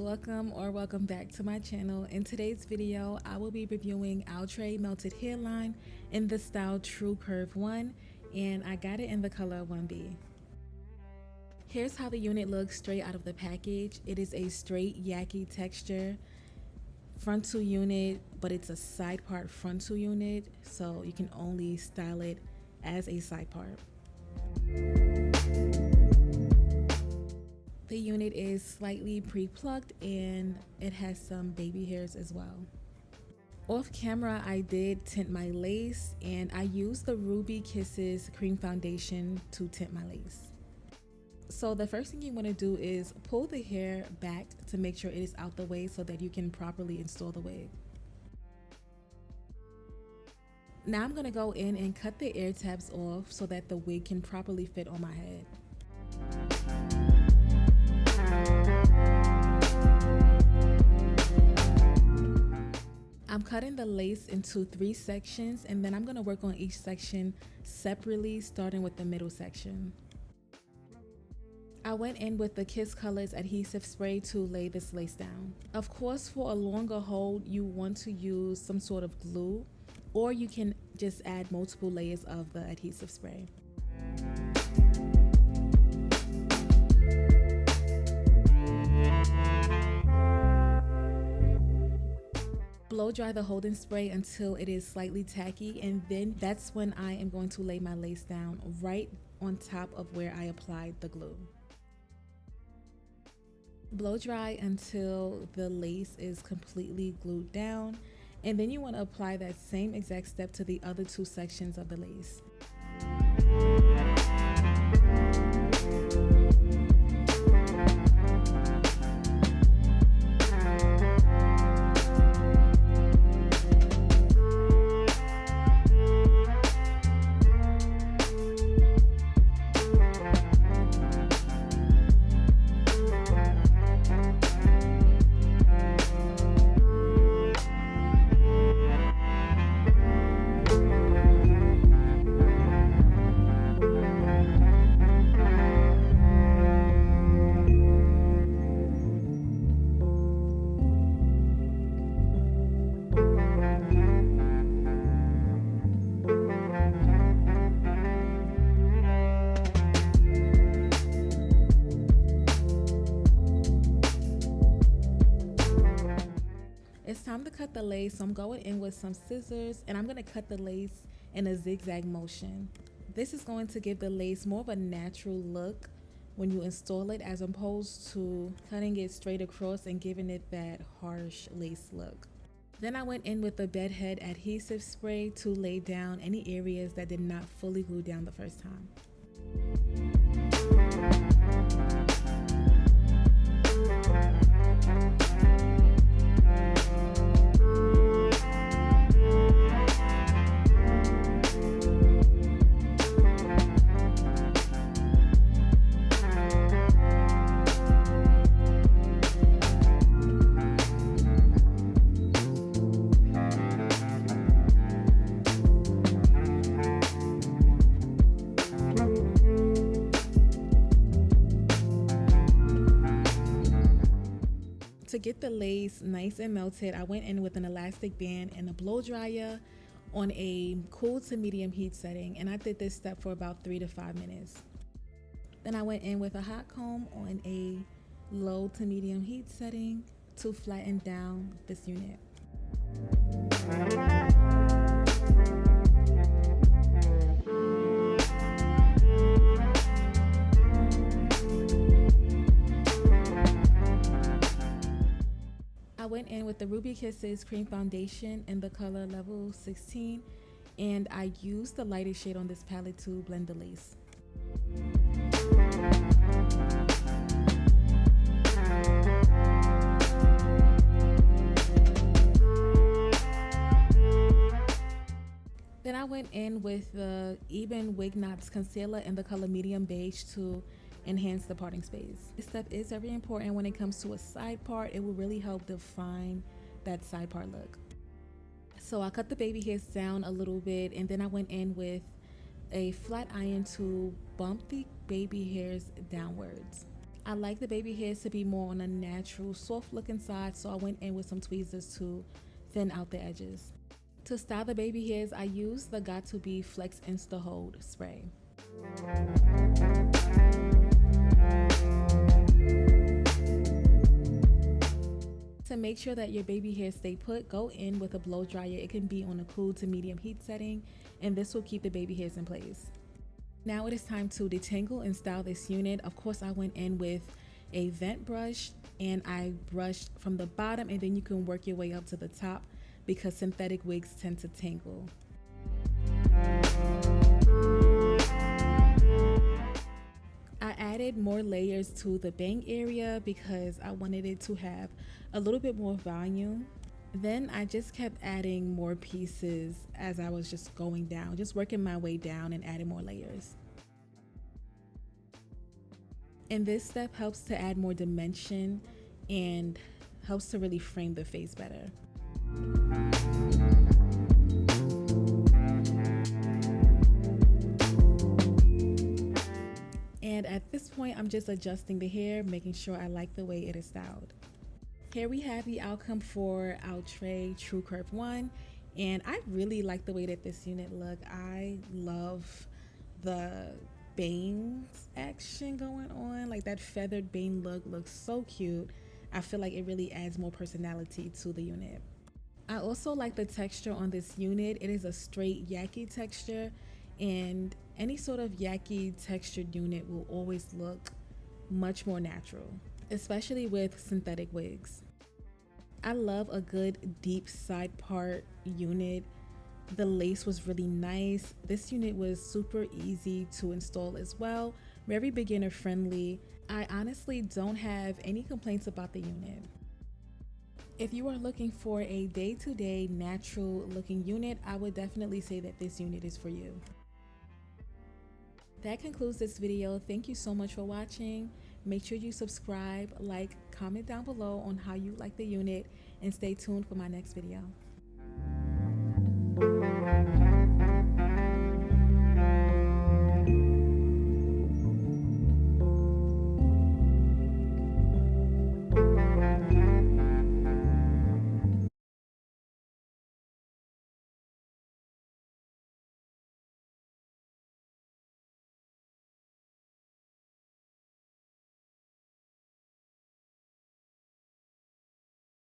welcome or welcome back to my channel. In today's video, I will be reviewing Outre melted hairline in the style True Curve 1, and I got it in the color 1B. Here's how the unit looks straight out of the package. It is a straight yaki texture frontal unit, but it's a side part frontal unit, so you can only style it as a side part. The unit is slightly pre-plucked and it has some baby hairs as well. Off camera, I did tint my lace and I used the Ruby Kisses cream foundation to tint my lace. So the first thing you want to do is pull the hair back to make sure it is out the way so that you can properly install the wig. Now I'm going to go in and cut the air tabs off so that the wig can properly fit on my head. I'm cutting the lace into 3 sections and then I'm going to work on each section separately, starting with the middle section. I went in with the Kiss Colors adhesive spray to lay this lace down. Of course, for a longer hold, you want to use some sort of glue, or you can just add multiple layers of the adhesive spray. Blow dry the holding spray until it is slightly tacky, and then that's when I am going to lay my lace down right on top of where I applied the glue. Blow dry until the lace is completely glued down, and then you want to apply that same exact step to the other 2 sections of the lace. It's time to cut the lace, so I'm going in with some scissors and I'm going to cut the lace in a zigzag motion. This is going to give the lace more of a natural look when you install it, as opposed to cutting it straight across and giving it that harsh lace look. Then I went in with the bedhead adhesive spray to lay down any areas that did not fully glue down the first time. To get the lace nice and melted, I went in with an elastic band and a blow dryer on a cool to medium heat setting, and I did this step for about 3 to 5 minutes. Then I went in with a hot comb on a low to medium heat setting to flatten down this unit. I went in with the Ruby Kisses cream foundation in the color level 16, and I used the lightest shade on this palette to blend the lace. Then I went in with the Even Wig Knots concealer in the color medium beige to enhance the parting space. This step is very important when it comes to a side part. It will really help define that side part look. So I cut the baby hairs down a little bit, and then I went in with a flat iron to bump the baby hairs downwards. I like the baby hairs to be more on a natural, soft looking side, so I went in with some tweezers to thin out the edges. To style the baby hairs, I used the Got To Be Flex Insta Hold spray. To make sure that your baby hair stay put, go in with a blow dryer. It can be on a cool to medium heat setting, and this will keep the baby hairs in place. Now it is time to detangle and style this unit. Of course, I went in with a vent brush and I brushed from the bottom, and then you can work your way up to the top because synthetic wigs tend to tangle. I added more layers to the bang area because I wanted it to have a little bit more volume. Then I just kept adding more pieces as I was just going down, just working my way down and adding more layers. And this step helps to add more dimension and helps to really frame the face better. And at this point, I'm just adjusting the hair, making sure I like the way it is styled. Here we have the outcome for Outre Tru Curve 1, and I really like the way that this unit look. I love the bangs action going on, like that feathered bang look looks so cute. I feel like it really adds more personality to the unit. I also like the texture on this unit. It is a straight yaki texture, and any sort of yaki textured unit will always look much more natural, especially with synthetic wigs. I love a good deep side part unit. The lace was really nice. This unit was super easy to install as well, very beginner friendly. I honestly don't have any complaints about the unit. If you are looking for a day-to-day natural looking unit, I would definitely say that this unit is for you. That concludes this video. Thank you so much for watching. Make sure you subscribe, like, comment down below on how you like the unit, and stay tuned for my next video.